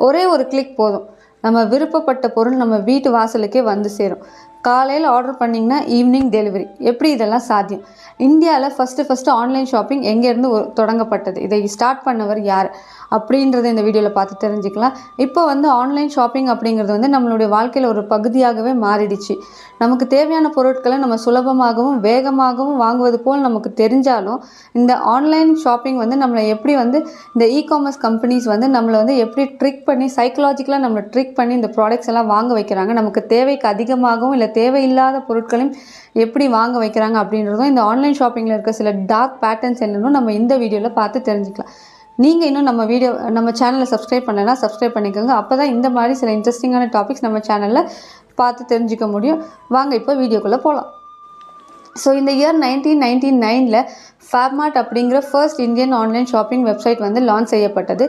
ஒரே ஒரு கிளிக் போதும், நம்ம விருப்பப்பட்ட பொருள் நம்ம வீட்டு வாசலுக்கே வந்து சேரும். காலையில் ஆர்டர் பண்ணிங்கன்னா ஈவினிங் டெலிவரி. எப்படி இதெல்லாம் சாத்தியம்? இந்தியாவில் ஃபஸ்ட்டு ஆன்லைன் ஷாப்பிங் எங்கேருந்து தொடங்கப்பட்டது, இதை ஸ்டார்ட் பண்ணவர் யார் அப்படின்றத இந்த வீடியோவில் பார்த்து தெரிஞ்சுக்கலாம். இப்போ ஆன்லைன் ஷாப்பிங் அப்படிங்கிறது நம்மளுடைய வாழ்க்கையில் ஒரு பகுதியாகவே மாறிடுச்சு. நமக்கு தேவையான பொருட்களை நம்ம சுலபமாகவும் வேகமாகவும் வாங்குவது போல் நமக்கு தெரிஞ்சாலும், இந்த ஆன்லைன் ஷாப்பிங் நம்மளை எப்படி இந்த இ-காமர்ஸ் கம்பெனிஸ் நம்மளை எப்படி ட்ரிக் பண்ணி சைக்கலாஜிக்கலாக நம்மளை ட்ரிக் பண்ணி இந்த ப்ராடக்ட்ஸ் எல்லாம் வாங்க வைக்கிறாங்க, நமக்கு தேவைக்கு அதிகமாகவும் இல்லை தேவையில்லாத பொருட்களையும் எப்படி வாங்க வைக்கிறாங்க அப்படின்றதும் இந்த ஆன்லைன் ஷாப்பிங்கில் இருக்க சில டார்க் பேட்டர்ன்ஸ் என்னன்னு நம்ம இந்த வீடியோவில் பார்த்து தெரிஞ்சுக்கலாம். நீங்கள் இன்னும் நம்ம சேனலை சப்ஸ்கிரைப் பண்ணலைன்னா சப்ஸ்கிரைப் பண்ணிக்கோங்க. அப்போ தான் இந்த மாதிரி சில இன்ட்ரெஸ்டிங்கான டாபிக்ஸ் நம்ம சேனலில் பார்த்து தெரிஞ்சுக்க முடியும். வாங்க இப்போ வீடியோக்குள்ளே போகலாம். ஸோ இந்த இயர் 1999 ஃபேப்மார்ட் அப்படிங்கிற first Indian online shopping website launch செய்யப்பட்டது.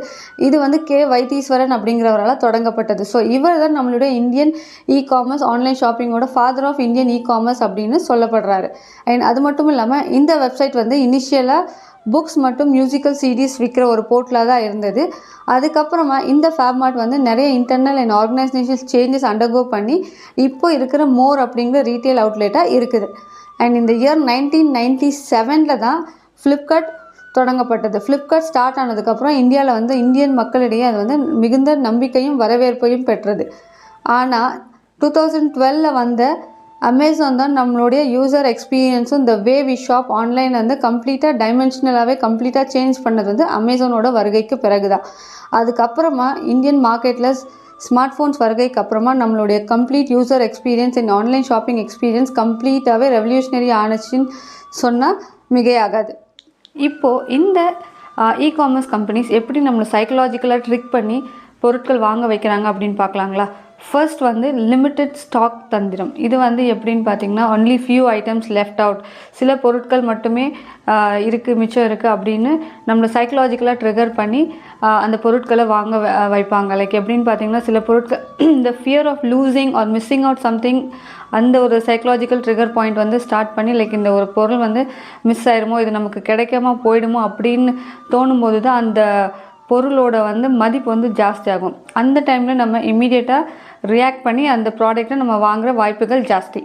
இது கே வைத்தீஸ்வரன் அப்படிங்கிறவரால் தொடங்கப்பட்டது. ஸோ இவர் தான் நம்மளுடைய இந்தியன் இ-காமர்ஸ் ஆன்லைன் ஷாப்பிங்கோட ஃபாதர் ஆஃப் இந்தியன் இ-காமர்ஸ் அப்படின்னு சொல்லப்படுறாரு. அண்ட் அது மட்டும் இல்லாமல் இந்த வெப்சைட் இனிஷியலாக புக்ஸ் மற்றும் மியூசிக்கல் சிடிஸ் விற்கிற ஒரு போர்ட்டலாக தான் இருந்தது. அதுக்கப்புறமா இந்த ஃபேப்மார்ட் நிறைய internal and organisation changes undergo பண்ணி இப்போ இருக்கிற மோர் அப்படிங்கிற ரீட்டைல் அவுட்லெட்டாக இருக்குது. அண்ட் இந்த இயர் 1997 தான் ஃப்ளிப்கார்ட் தொடங்கப்பட்டது. ஃப்ளிப்கார்ட் ஸ்டார்ட் ஆனதுக்கப்புறம் இந்தியாவில் இந்தியன் மக்களிடையே அது மிகுந்த நம்பிக்கையும் வரவேற்பையும் பெற்றது. ஆனால் 2012 வந்த அமேசான் தான் நம்மளுடைய யூசர் எக்ஸ்பீரியன்ஸும் இந்த வே வி ஷாப் ஆன்லைன் கம்ப்ளீட்டாக டைமென்ஷனலாகவே கம்ப்ளீட்டாக சேஞ்ச் பண்ணது அமேசானோட வருகைக்கு பிறகு தான். அதுக்கப்புறமா இந்தியன் மார்க்கெட்டில் ஸ்மார்ட் ஃபோன்ஸ் வருகைக்கு அப்புறமா நம்மளுடைய complete user experience and online shopping experience கம்ப்ளீட்டாகவே ரெவல்யூஷனரி ஆனச்சுன்னு சொன்னால் மிகையாகாது. இப்போது இந்த இ-காமர்ஸ் கம்பெனிஸ் எப்படி நம்மளை சைக்கலாஜிக்கலாக ட்ரிக் பண்ணி பொருட்கள் வாங்க வைக்கிறாங்க அப்படின்னு பார்க்கலாங்களா. ஃபர்ஸ்ட் லிமிட்டட் ஸ்டாக் தந்திரம். இது எப்படின்னு பார்த்தீங்கன்னா, only few items left out, சில பொருட்கள் மட்டுமே இருக்குது மிச்சம் இருக்குது அப்படின்னு நம்மளை சைக்கலாஜிக்கலாக ட்ரிகர் பண்ணி அந்த பொருட்களை வாங்க வைப்பாங்க. லைக் எப்படின்னு பார்த்தீங்கன்னா, சில பொருட்கள் இந்த fear of losing or missing out something, அந்த ஒரு சைக்கலாஜிக்கல் ட்ரிகர் பாயிண்ட் ஸ்டார்ட் பண்ணி லைக் இந்த ஒரு பொருள் மிஸ் ஆயிருமோ, இது நமக்கு கிடைக்காம போயிடுமோ அப்படின்னு தோணும்போது தான் அந்த பொருளோட மதிப்பு ஜாஸ்தியாகும். அந்த டைமில் நம்ம இம்மீடியட்டாக ரியாக்ட் பண்ணி அந்த ப்ராடக்டை நம்ம வாங்குகிற வாய்ப்புகள் ஜாஸ்தி.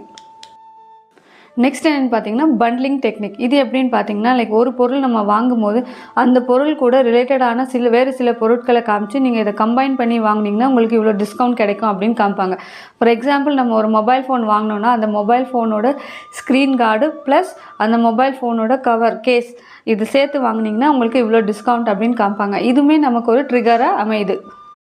நெக்ஸ்ட் என்னென்னு பார்த்தீங்கன்னா பண்ட்லிங் டெக்னிக். இது எப்படின்னு பார்த்தீங்கன்னா, லைக் ஒரு பொருள் நம்ம வாங்கும்போது அந்த பொருள் கூட ரிலேட்டடான வேறு சில பொருட்களை காமிச்சு நீங்கள் இதை கம்பைன் பண்ணி வாங்கினீங்கன்னா உங்களுக்கு இவ்வளோ டிஸ்கவுண்ட் கிடைக்கும் அப்படின்னு காமிப்பாங்க. ஃபார் எக்ஸாம்பிள், நம்ம ஒரு மொபைல் ஃபோன் வாங்கினோன்னா அந்த மொபைல் ஃபோனோட ஸ்க்ரீன் கார்டு ப்ளஸ் அந்த மொபைல் ஃபோனோட கவர் கேஸ் இது சேர்த்து வாங்கினீங்கன்னா உங்களுக்கு இவ்வளோ டிஸ்கவுண்ட் அப்படின்னு காமிப்பாங்க. இதுவுமே நமக்கு ஒரு ட்ரிகராக அமையுது.